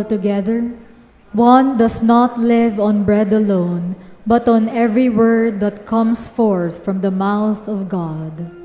altogether? One does not live on bread alone, but on every word that comes forth from the mouth of God.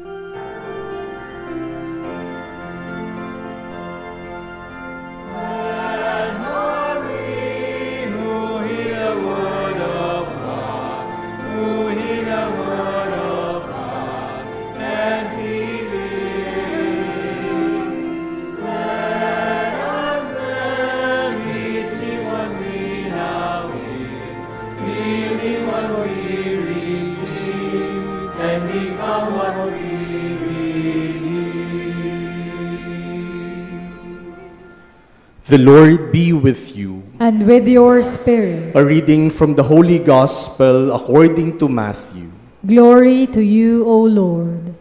The Lord be with you. And with your spirit. A reading from the Holy Gospel according to Matthew. Glory to you, O Lord.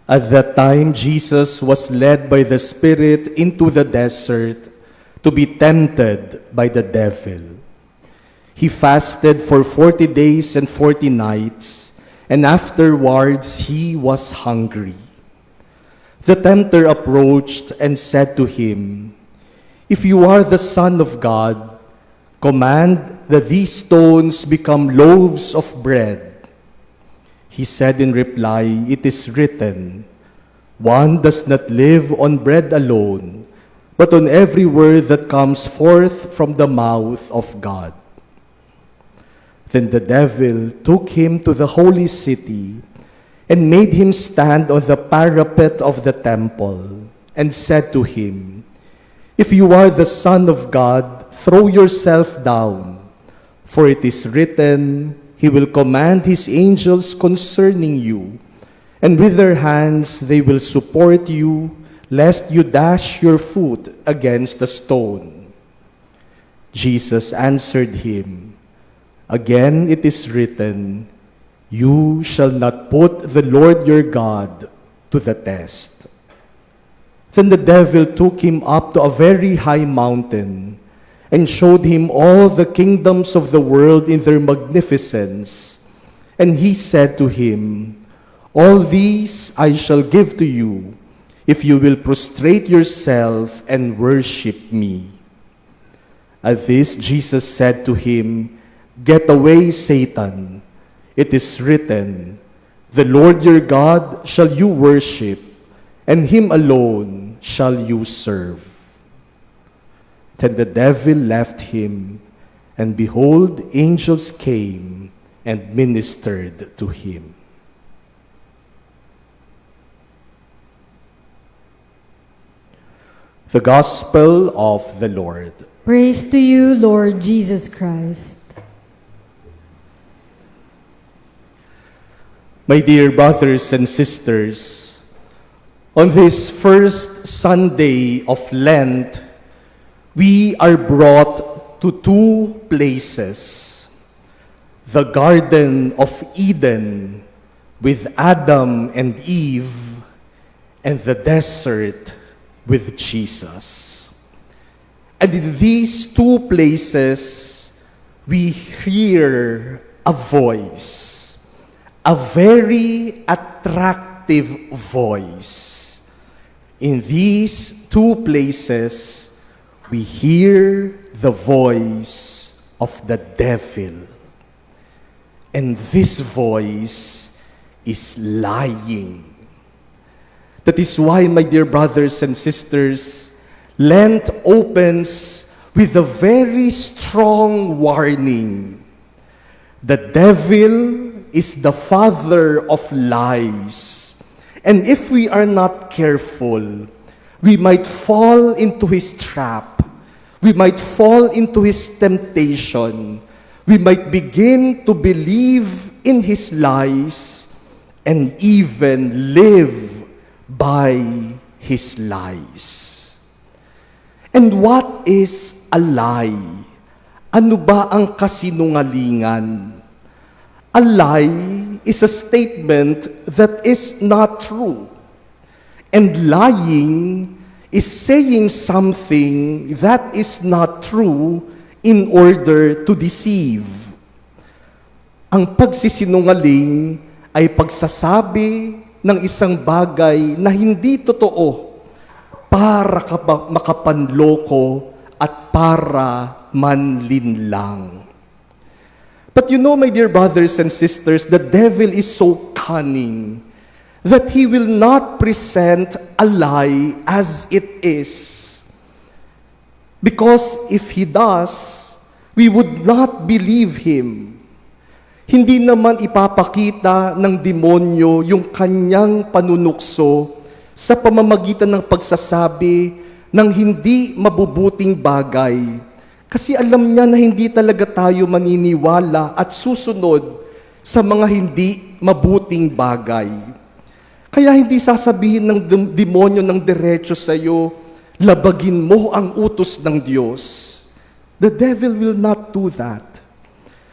At that time, Jesus was led by the Spirit into the desert to be tempted by the devil. He fasted for 40 days and 40 nights, and afterwards he was hungry. The tempter approached and said to him, "If you are the Son of God, command that these stones become loaves of bread." He said in reply, "It is written, one does not live on bread alone, but on every word that comes forth from the mouth of God." Then the devil took him to the holy city and made him stand on the parapet of the temple and said to him, "If you are the Son of God, throw yourself down, for it is written, He will command His angels concerning you, and with their hands they will support you, lest you dash your foot against a stone." Jesus answered him, "Again it is written, you shall not put the Lord your God to the test." Then the devil took him up to a very high mountain and showed him all the kingdoms of the world in their magnificence. And he said to him, "All these I shall give to you, if you will prostrate yourself and worship me." At this Jesus said to him, "Get away, Satan. It is written, the Lord your God shall you worship, and him alone shall you serve." Then the devil left him, and behold, angels came and ministered to him. The Gospel of the Lord. Praise to you, Lord Jesus Christ. My dear brothers and sisters, on this first Sunday of Lent, we are brought to two places: the Garden of Eden with Adam and Eve, and the desert with Jesus. And in these two places, we hear a voice, a very attractive voice. In these two places, we hear the voice of the devil. And this voice is lying. That is why, my dear brothers and sisters, Lent opens with a very strong warning. The devil is the father of lies. And if we are not careful, we might fall into his trap. We might fall into his temptation. We might begin to believe in his lies and even live by his lies. And what is a lie? Ano ba ang kasinungalingan? A lie is a statement that is not true. And lying is saying something that is not true in order to deceive. Ang pagsisinungaling ay pagsasabi ng isang bagay na hindi totoo para makapanloko at para manlinlang. But you know, my dear brothers and sisters, the devil is so cunning that he will not present a lie as it is. Because if he does, we would not believe him. Hindi naman ipapakita ng demonyo yung kanyang panunukso sa pamamagitan ng pagsasabi ng hindi mabubuting bagay. Kasi alam niya na hindi talaga tayo maniniwala at susunod sa mga hindi mabuting bagay. Kaya hindi sasabihin ng demonyo ng diretso sa iyo, labagin mo ang utos ng Diyos. The devil will not do that.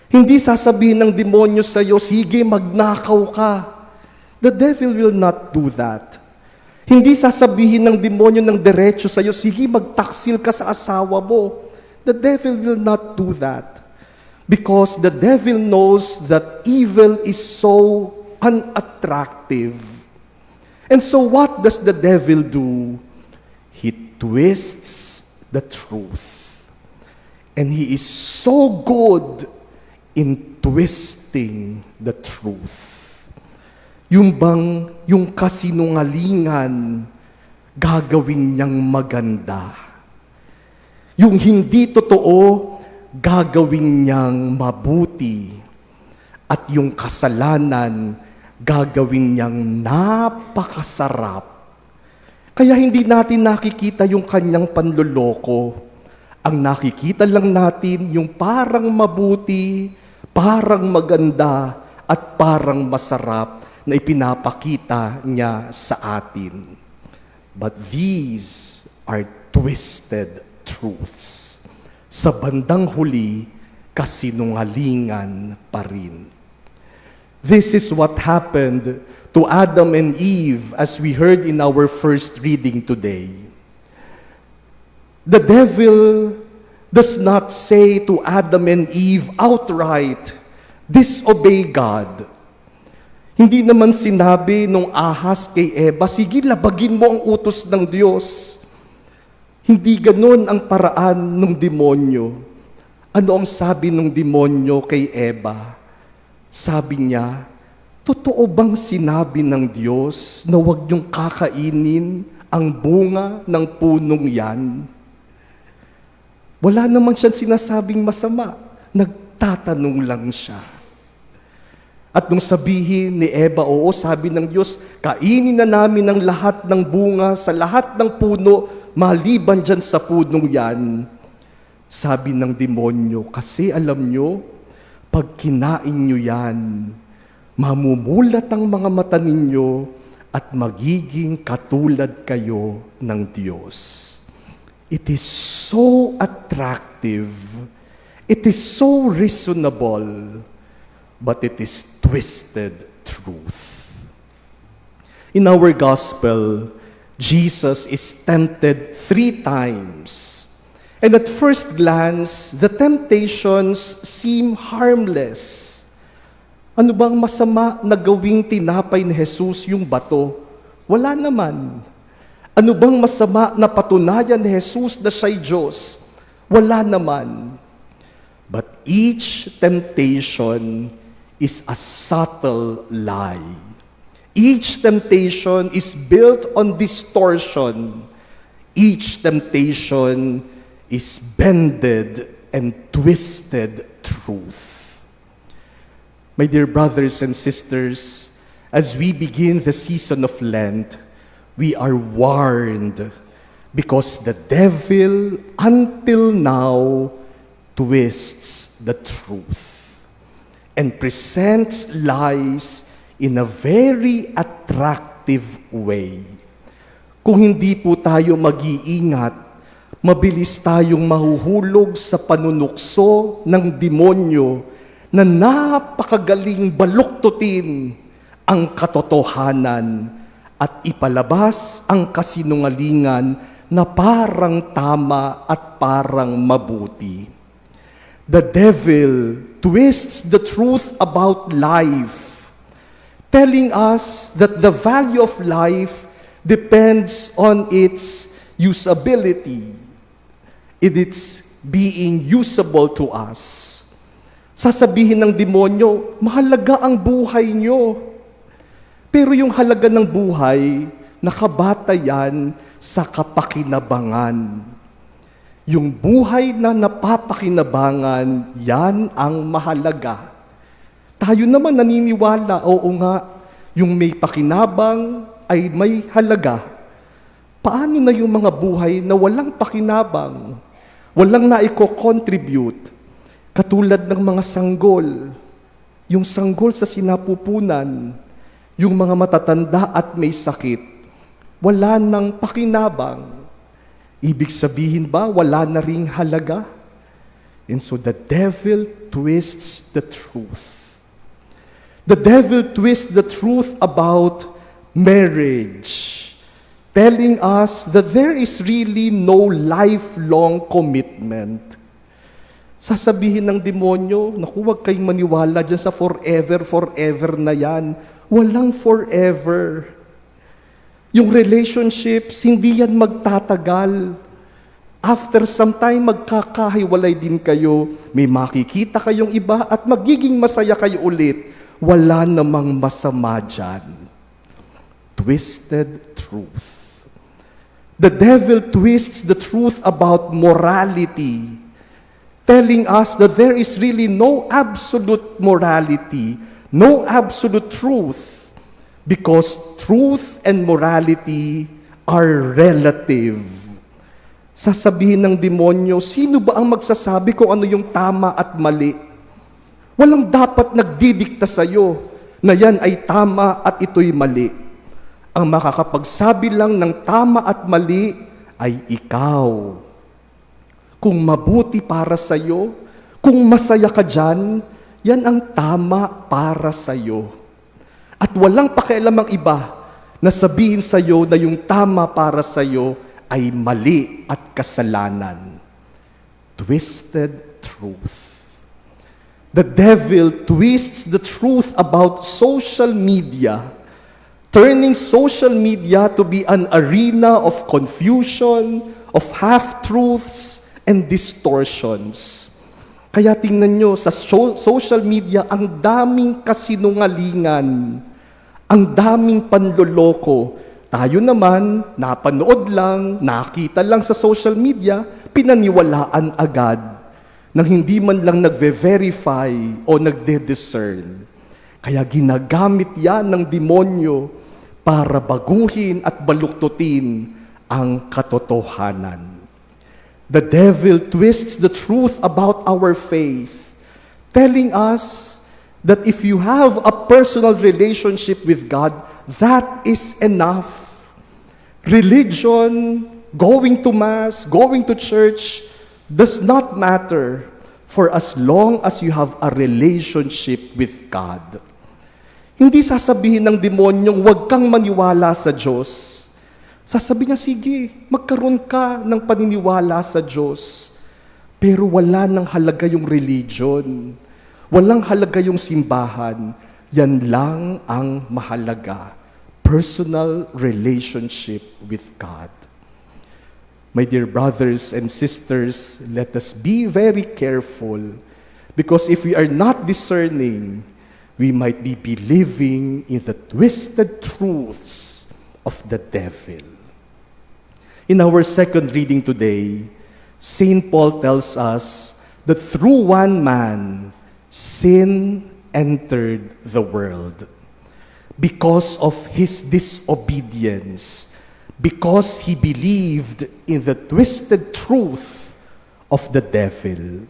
Hindi sasabihin ng demonyo sa iyo, sige, magnakaw ka. The devil will not do that. Hindi sasabihin ng demonyo ng diretso sa iyo, sige, magtaksil ka sa asawa mo. The devil will not do that. Because the devil knows that evil is so unattractive. And so what does the devil do? He twists the truth. And he is so good in twisting the truth. Yung kasinungalingan, gagawin niyang maganda. Yung hindi totoo, gagawin niyang mabuti. At yung kasalanan, gagawin niyang napakasarap. Kaya hindi natin nakikita yung kanyang panloloko. Ang nakikita lang natin yung parang mabuti, parang maganda, at parang masarap na ipinapakita niya sa atin. But these are twisted truths. Sa bandang huli, kasinungalingan pa rin. This is what happened to Adam and Eve as we heard in our first reading today. The devil does not say to Adam and Eve outright, disobey God. Hindi naman sinabi nung ahas kay Eva, sige, labagin mo ang utos ng Diyos. Hindi ganun ang paraan ng demonyo. Ano ang sabi ng demonyo kay Eva? Sabi niya, totoo bang sinabi ng Diyos na huwag niyong kakainin ang bunga ng punong yan? Wala naman siyang sinasabing masama. Nagtatanong lang siya. At nung sabihin ni Eva, oo, sabi ng Diyos, kainin na namin ang lahat ng bunga sa lahat ng puno, maliban dyan sa punong yan. Sabi ng demonyo, kasi alam nyo, pag kinain nyo yan, mamumulat ang mga mata ninyo at magiging katulad kayo ng Diyos. It is so attractive. It is so reasonable. But it is twisted truth. In our gospel, Jesus is tempted 3 times. And at first glance, the temptations seem harmless. Ano bang masama na gawing tinapay ni Jesus yung bato? Wala naman. Ano bang masama na patunayan ni Jesus na siya'y Diyos? Wala naman. But each temptation is a subtle lie. Each temptation is built on distortion. Each temptation is bended and twisted truth. My dear brothers and sisters, as we begin the season of Lent, we are warned because the devil, until now, twists the truth and presents lies in a very attractive way. Kung hindi po tayo mag-iingat, mabilis tayong mahuhulog sa panunukso ng demonyo na napakagaling baluktutin ang katotohanan at ipalabas ang kasinungalingan na parang tama at parang mabuti. The devil twists the truth about life, telling us that the value of life depends on its usability, in its being usable to us. Sasabihin ng demonyo, mahalaga ang buhay nyo. Pero yung halaga ng buhay, nakabata yan sa kapakinabangan. Yung buhay na napapakinabangan, yan ang mahalaga. Tayo naman naniniwala, oo nga, yung may pakinabang ay may halaga. Paano na yung mga buhay na walang pakinabang, walang naiko-contribute, katulad ng mga sanggol, yung sanggol sa sinapupunan, yung mga matatanda at may sakit, wala nang pakinabang. Ibig sabihin ba, wala na ring halaga? And so the devil twists the truth. The devil twists the truth about marriage, telling us that there is really no lifelong commitment. Sasabihin ng demonyo, naku, huwag kayong maniwala dyan sa forever na yan. Walang forever. Yung relationships, hindi yan magtatagal. After some time, magkakahiwalay din kayo. May makikita kayong iba at magiging masaya kayo ulit. Wala namang masama dyan. Twisted truth. The devil twists the truth about morality, telling us that there is really no absolute morality, no absolute truth, because truth and morality are relative. Sasabihin ng demonyo, sino ba ang magsasabi kung ano yung tama at mali? Walang dapat nagdidikta sa'yo na yan ay tama at ito'y mali. Ang makakapagsabi lang ng tama at mali ay ikaw. Kung mabuti para sa'yo, kung masaya ka dyan, yan ang tama para sa'yo. At walang pakialam ang iba na sabihin sa'yo na yung tama para sa'yo ay mali at kasalanan. Twisted truth. The devil twists the truth about social media, turning social media to be an arena of confusion, of half-truths, and distortions. Kaya tingnan nyo, sa social media, ang daming kasinungalingan, ang daming panloloko. Tayo naman, napanood lang, nakita lang sa social media, pinaniwalaan agad, nang hindi man lang nagve-verify o nagde-discern. Kaya ginagamit yan ng demonyo para baguhin at baluktutin ang katotohanan. The devil twists the truth about our faith, telling us that if you have a personal relationship with God, that is enough. Religion, going to Mass, going to church, does not matter for as long as you have a relationship with God. Hindi sasabihin ng demonyong huwag kang maniwala sa Diyos. Sasabihin niya, sige, magkaroon ka ng paniniwala sa Diyos. Pero wala nang halaga yung religion. Walang halaga yung simbahan. Yan lang ang mahalaga. Personal relationship with God. My dear brothers and sisters, let us be very careful, because if we are not discerning, we might be believing in the twisted truths of the devil. In our second reading today, St. Paul tells us that through one man, sin entered the world. Because of his disobedience, because he believed in the twisted truth of the devil.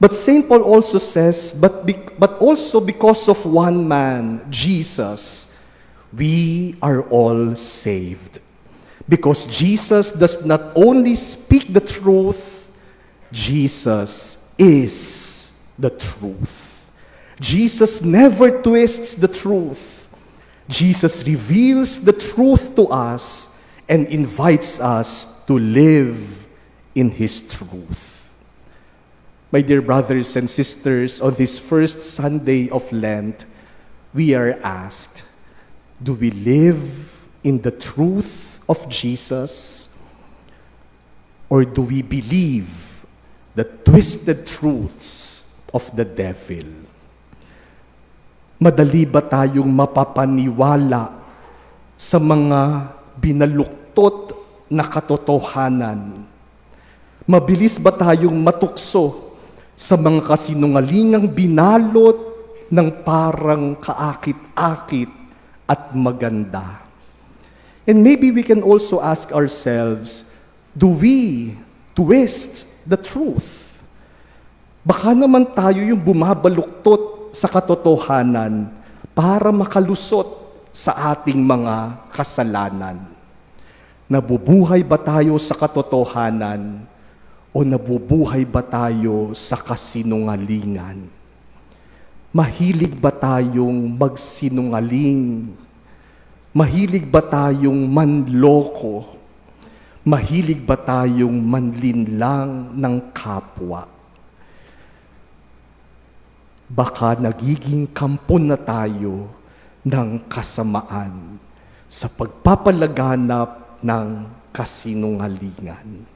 But St. Paul also says, but also because of one man, Jesus, we are all saved. Because Jesus does not only speak the truth, Jesus is the truth. Jesus never twists the truth. Jesus reveals the truth to us and invites us to live in His truth. My dear brothers and sisters, on this first Sunday of Lent, we are asked, do we live in the truth of Jesus? Or do we believe the twisted truths of the devil? Madali ba tayong mapapaniwala sa mga binaluktot na katotohanan? Mabilis ba tayong matukso sa mga kasinungalingang binalot ng parang kaakit-akit at maganda? And maybe we can also ask ourselves, do we twist the truth? Baka naman tayo yung bumabaluktot sa katotohanan para makalusot sa ating mga kasalanan. Nabubuhay ba tayo sa katotohanan o nabubuhay ba tayo sa kasinungalingan? Mahilig ba tayong magsinungaling? Mahilig ba tayong manloko? Mahilig ba tayong manlinlang ng kapwa? Baka nagiging kampon na tayo ng kasamaan sa pagpapalaganap ng kasinungalingan.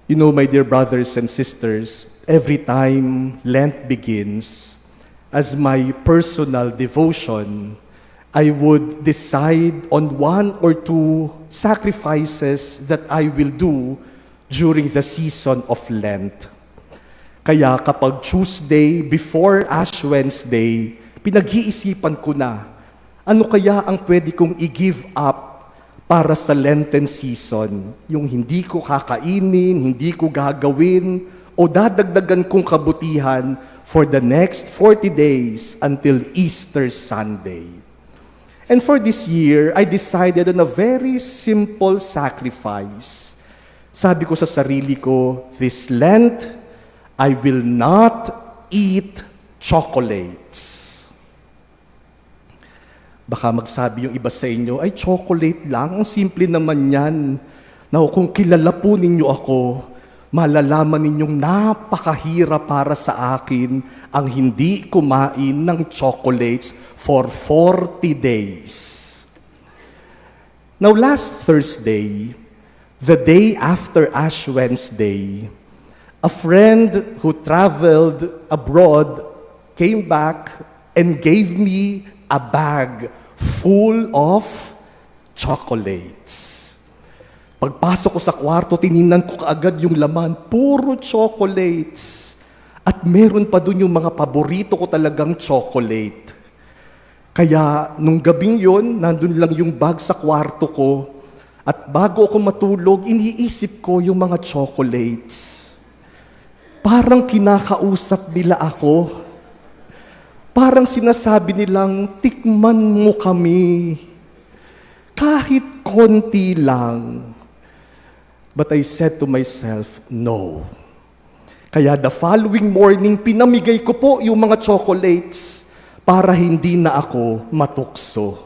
You know, my dear brothers and sisters, every time Lent begins, as my personal devotion, I would decide on one or two sacrifices that I will do during the season of Lent. Kaya kapag Tuesday before Ash Wednesday, pinag-iisipan ko na, ano kaya ang pwede kong i-give up para sa Lenten season? Yung hindi ko kakainin, hindi ko gagawin, o dadagdagan kong kabutihan for the next 40 days until Easter Sunday. And for this year, I decided on a very simple sacrifice. Sabi ko sa sarili ko, this Lent, I will not eat chocolates. Baka magsabi yung iba sa inyo, ay chocolate lang, ang simple naman yan. Now, kung kilala po ninyo ako, malalaman ninyong napakahirap para sa akin ang hindi kumain ng chocolates for 40 days. Now, last Thursday, the day after Ash Wednesday, a friend who traveled abroad came back and gave me a bag full of chocolates. Pagpasok ko sa kwarto, tiningnan ko kaagad yung laman, puro chocolates. At meron pa dun yung mga paborito ko talagang chocolate. Kaya nung gabing yon, nandun lang yung bag sa kwarto ko. At bago ako matulog, iniisip ko yung mga chocolates. Parang kinakausap nila ako. Parang sinasabi nilang, tikman mo kami. Kahit konti lang. But I said to myself, no. Kaya the following morning, pinamigay ko po yung mga chocolates para hindi na ako matukso.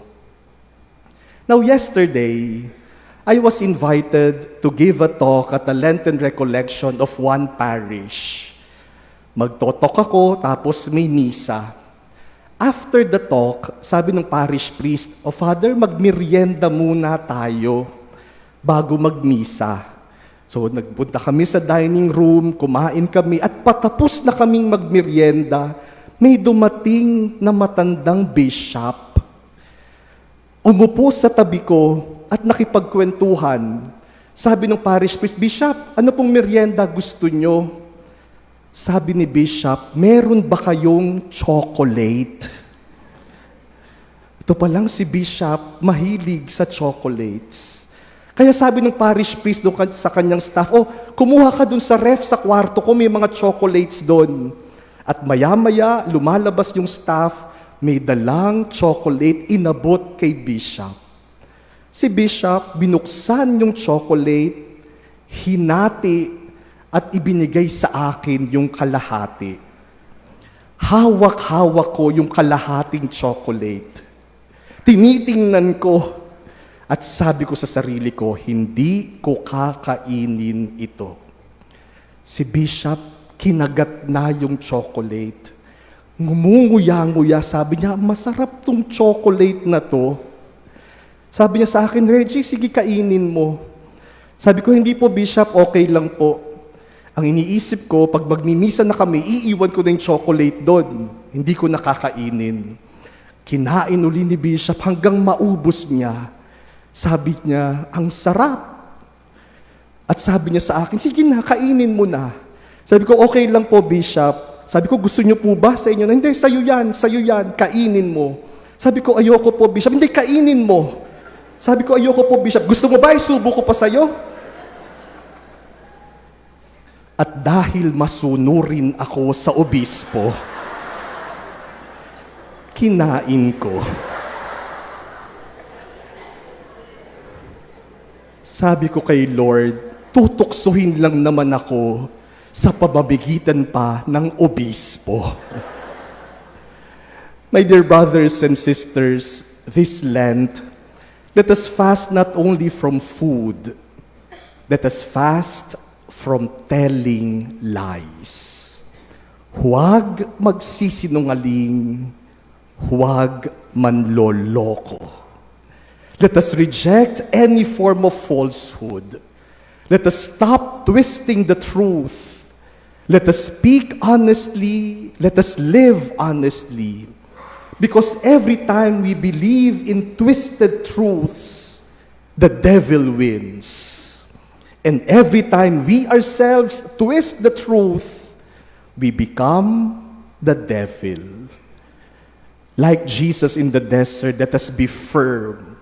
Now, yesterday, I was invited to give a talk at the Lenten recollection of one parish. Magtotok ako, tapos may misa. After the talk, sabi ng parish priest, "O Father, magmerienda muna tayo bago magmisa." So nagpunta kami sa dining room, kumain kami, at patapos na kaming magmerienda, may dumating na matandang bishop. Umupo sa tabi ko at nakipagkwentuhan. Sabi ng parish priest, "Bishop, ano pong merienda gusto nyo?" Sabi ni Bishop, "Meron ba kayong chocolate?" Ito pa lang si Bishop, mahilig sa chocolates. Kaya sabi ng parish priest doon sa kanyang staff, "Oh, kumuha ka doon sa ref sa kwarto ko, may mga chocolates doon." At maya-maya, lumalabas yung staff, may dalang chocolate, inabot kay Bishop. Si Bishop, binuksan yung chocolate, hinati, at ibinigay sa akin yung kalahati. Hawak-hawak ko yung kalahating chocolate. Tinitingnan ko At sabi ko sa sarili ko, hindi ko kakainin ito. Si Bishop, kinagat na yung chocolate. Ngumunguya-nguya, sabi niya, masarap tong chocolate na to. Sabi niya sa akin, Reggie, sige kainin mo. Sabi ko, hindi po Bishop, okay lang po. Ang iniisip ko, pag magmimisa na kami, iiwan ko na yung chocolate doon. Hindi ko nakakainin. Kinain uli ni Bishop hanggang maubos niya. Sabi niya, ang sarap. At sabi niya sa akin, sige na, kainin mo na. Sabi ko, okay lang po Bishop. Sabi ko, gusto niyo po ba sa inyo? Hindi, sa'yo yan, kainin mo. Sabi ko, ayoko po Bishop. Hindi, kainin mo. Sabi ko, ayoko po Bishop. Gusto mo ba, isubo ko pa sa'yo? At dahil masunurin ako sa obispo, kinain ko. Sabi ko kay Lord, tutuksuhin lang naman ako sa pamamagitan pa ng obispo. My dear brothers and sisters, this Lent, let us fast not only from food, let us fast from telling lies. Huwag magsisinungaling, huwag manloloko. Let us reject any form of falsehood. Let us stop twisting the truth. Let us speak honestly. Let us live honestly. Because every time we believe in twisted truths, the devil wins. And every time we ourselves twist the truth, we become the devil. Like Jesus in the desert, let us be firm.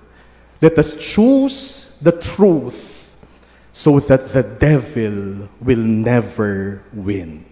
Let us choose the truth so that the devil will never win.